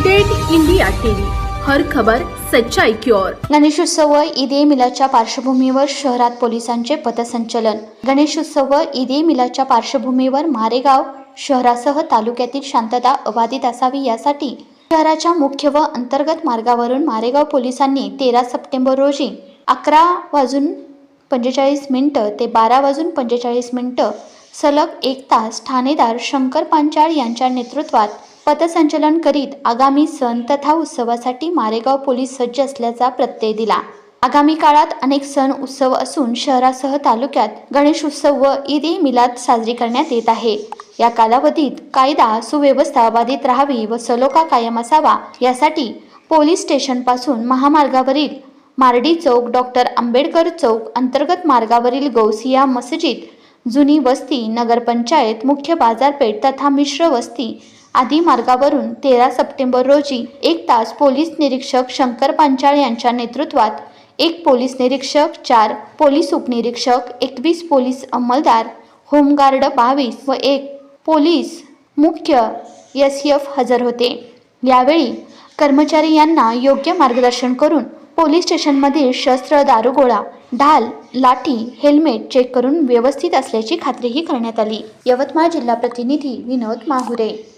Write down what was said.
Update India TV, हर खबर सच्चाई की ओर। गणेशोत्सव व ईद ए मिलादच्या पार्श्वभूमीवर शहरात पोलिसांचे पथसंचलन। गणेशोत्सव व ईद ए मिलादच्या पार्श्वभूमीवर मारेगाव शहरासह तालुक्यातील शांतता अबाधित असावी यासाठी शहराच्या मुख्य व अंतर्गत मार्गावरून मारेगाव पोलिसांनी 13 सप्टेंबर रोजी 11:45 ते 12:45 सलग 1 तास ठाणेदार शंकर पांचाळ यांच्या नेतृत्वात पथसंचलन करीत आगामी सण तथा उत्सवासाठी मारेगाव पोलीस सज्ज असल्याचा प्रत्यय दिला। आगामी काळात अनेक सण उत्सव असून शहरासह तालुक्यात गणेशोत्सव व ईद ए मिलाद साजरी करण्यात येत आहे। या कालावधीत कायदा सुव्यवस्था बाधित राहावी व सलोखा कायम असावा यासाठी पोलीस स्टेशन पासून महामार्गावरील मार्डी चौक, डॉक्टर आंबेडकर चौक अंतर्गत मार्गावरील गौसिया मस्जिद, जुनी वस्ती, नगरपंचायत, मुख्य बाजारपेठ तथा मिश्र वस्ती आदी मार्गावरून 13 सप्टेंबर रोजी 1 तास पोलीस निरीक्षक शंकर पांचाळ यांच्या नेतृत्वात 1 पोलीस निरीक्षक, 4 पोलीस उपनिरीक्षक, 21 पोलीस अंमलदार, होमगार्ड 22 व 1 पोलीस मुख्य SF हजर होते। यावेळी कर्मचारी यांना योग्य मार्गदर्शन करून पोलीस स्टेशनमधील शस्त्र, दारुगोळा, ढाल, लाठी, हेल्मेट चेक करून व्यवस्थित असल्याची खात्रीही करण्यात आली। यवतमाळ जिल्हा प्रतिनिधी विनोद माहुरे।